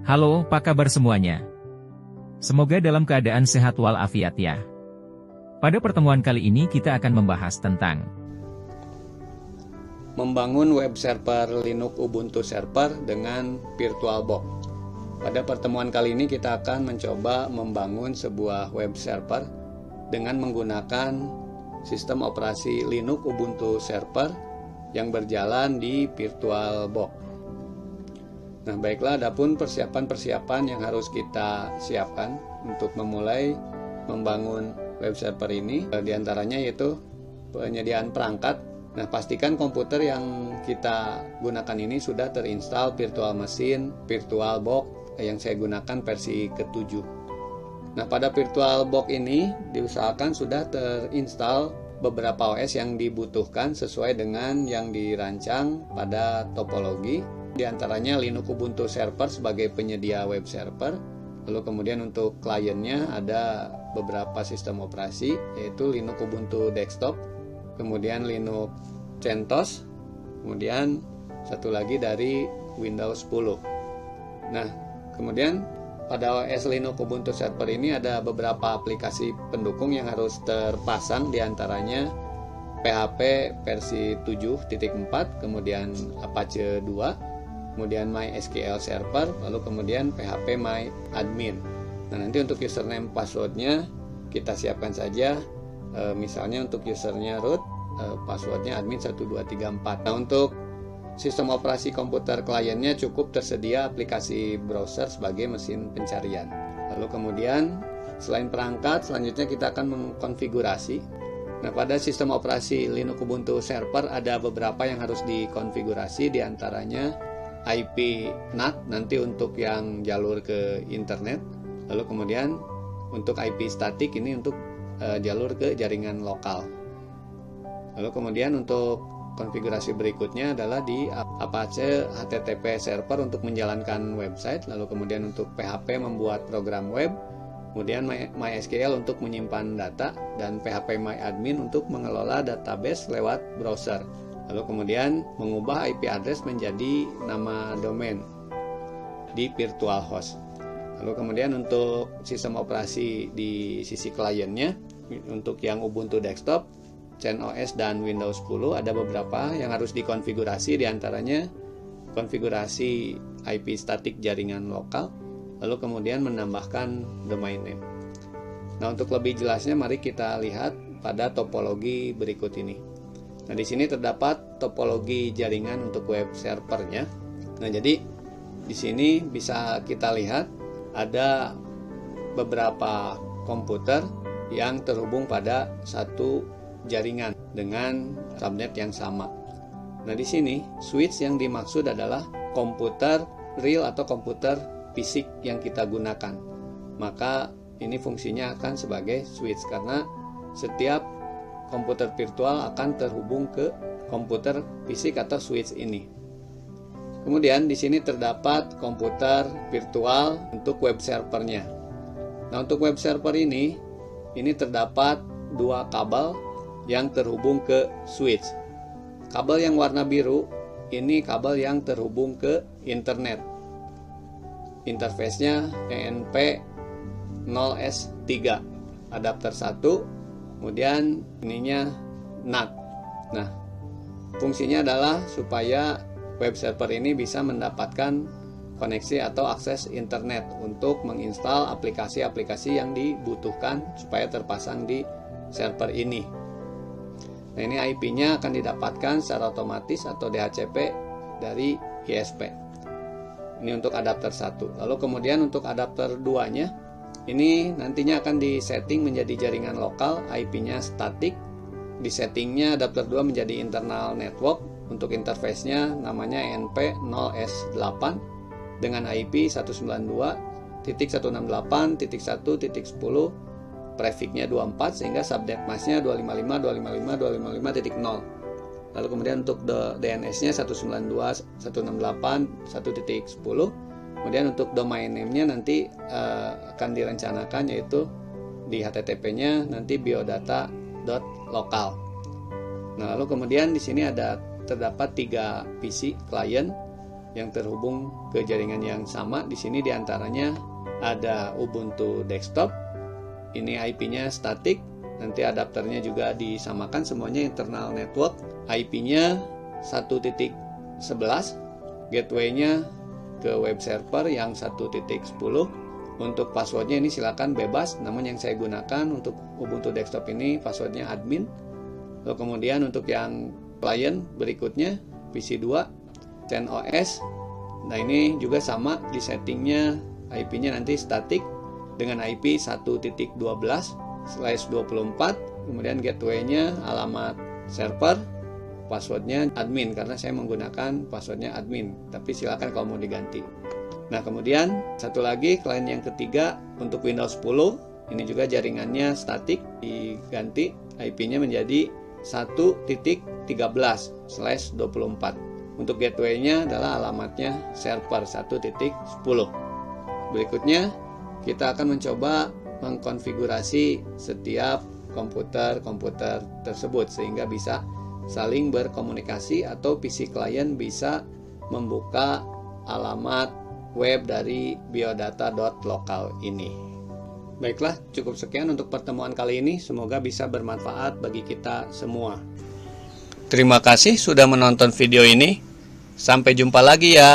Halo, apa kabar semuanya? Semoga dalam keadaan sehat walafiat ya. Pada pertemuan kali ini kita akan membahas tentang membangun web server Linux Ubuntu Server dengan VirtualBox. Pada pertemuan kali ini kita akan mencoba membangun sebuah web server dengan menggunakan sistem operasi Linux Ubuntu Server yang berjalan di VirtualBox. Nah, baiklah, adapun persiapan-persiapan yang harus kita siapkan untuk memulai membangun web server ini, di antaranya yaitu penyediaan perangkat. Nah, pastikan komputer yang kita gunakan ini sudah terinstall virtual machine, VirtualBox yang saya gunakan versi ke-7. Nah, pada VirtualBox ini diusahakan sudah terinstall beberapa OS yang dibutuhkan sesuai dengan yang dirancang pada topologi. Di antaranya Linux Ubuntu Server sebagai penyedia web server. Lalu kemudian untuk kliennya ada beberapa sistem operasi, yaitu Linux Ubuntu Desktop, kemudian Linux CentOS, kemudian satu lagi dari Windows 10. Nah, kemudian pada OS Linux Ubuntu Server ini ada beberapa aplikasi pendukung yang harus terpasang, di antaranya PHP versi 7.4, kemudian Apache 2, kemudian MySQL Server, lalu kemudian PHP MyAdmin. Nah, nanti untuk username passwordnya kita siapkan saja, misalnya untuk usernya root, passwordnya admin1234. Nah, untuk sistem operasi komputer kliennya cukup tersedia aplikasi browser sebagai mesin pencarian. Lalu kemudian selain perangkat, selanjutnya kita akan mengkonfigurasi. Nah, pada sistem operasi Linux Ubuntu Server ada beberapa yang harus dikonfigurasi, diantaranya IP NAT nanti untuk yang jalur ke internet, lalu kemudian untuk IP statik ini untuk jalur ke jaringan lokal. Lalu kemudian untuk konfigurasi berikutnya adalah di Apache HTTP server untuk menjalankan website, lalu kemudian untuk PHP membuat program web, kemudian MySQL untuk menyimpan data, dan PHP MyAdmin untuk mengelola database lewat browser. Lalu kemudian mengubah IP address menjadi nama domain di virtual host. Lalu kemudian untuk sistem operasi di sisi kliennya, untuk yang Ubuntu Desktop, CentOS dan Windows 10 ada beberapa yang harus dikonfigurasi, diantaranya konfigurasi IP statik jaringan lokal, lalu kemudian menambahkan domain name. Nah, untuk lebih jelasnya mari kita lihat pada topologi berikut ini. Nah, di sini terdapat topologi jaringan untuk web servernya. Nah, jadi di sini bisa kita lihat ada beberapa komputer yang terhubung pada satu jaringan dengan subnet yang sama. Nah, di sini switch yang dimaksud adalah komputer real atau komputer fisik yang kita gunakan. Maka ini fungsinya akan sebagai switch karena setiap komputer virtual akan terhubung ke komputer fisik atau switch ini. Kemudian di sini terdapat komputer virtual untuk web servernya. Nah, untuk web server ini terdapat dua kabel yang terhubung ke switch. Kabel yang warna biru ini kabel yang terhubung ke internet. Interface-nya ENP0S3, adapter 1. Kemudian ininya NAT. Nah, fungsinya adalah supaya web server ini bisa mendapatkan koneksi atau akses internet untuk menginstal aplikasi-aplikasi yang dibutuhkan supaya terpasang di server ini. Nah, ini IP-nya akan didapatkan secara otomatis atau DHCP dari ISP. Ini untuk adapter 1. Lalu kemudian untuk adapter 2-nya ini nantinya akan disetting menjadi jaringan lokal, IP-nya statik. Di settingnya adapter 2 menjadi internal network. Untuk interface-nya namanya ENP0S8 dengan IP 192.168.1.10, prefix-nya 24 sehingga subnet mask-nya 255.255.255.0. Lalu kemudian untuk DNS-nya 192.168.1.10. Kemudian untuk domain name-nya nanti akan direncanakan yaitu di HTTP-nya nanti biodata.local. Nah, lalu kemudian di sini terdapat 3 PC client. yang terhubung ke jaringan yang sama. Di sini diantaranya ada Ubuntu desktop, ini IP-nya statik, nanti adapternya juga disamakan, semuanya internal network, IP-nya 1.11, gateway-nya ke web server yang 1.10. Untuk passwordnya ini silakan bebas, namun yang saya gunakan untuk Ubuntu desktop ini passwordnya admin. Lalu kemudian untuk yang klien berikutnya PC2 CentOS. Nah ini juga sama, di settingnya IP-nya nanti statik dengan IP 1.12/24, kemudian gateway-nya alamat server, passwordnya admin karena saya menggunakan passwordnya admin, tapi silakan kalau mau diganti. Nah kemudian satu lagi klien yang ketiga untuk Windows 10, ini juga jaringannya statik, diganti IP-nya menjadi 1.13/24. Untuk gateway-nya adalah alamatnya server 1.10. Berikutnya kita akan mencoba mengkonfigurasi setiap komputer tersebut sehingga bisa saling berkomunikasi, atau PC klien bisa membuka alamat web dari biodata.local ini. Baiklah, cukup sekian untuk pertemuan kali ini. Semoga bisa bermanfaat bagi kita semua. Terima kasih sudah menonton video ini. Sampai jumpa lagi ya.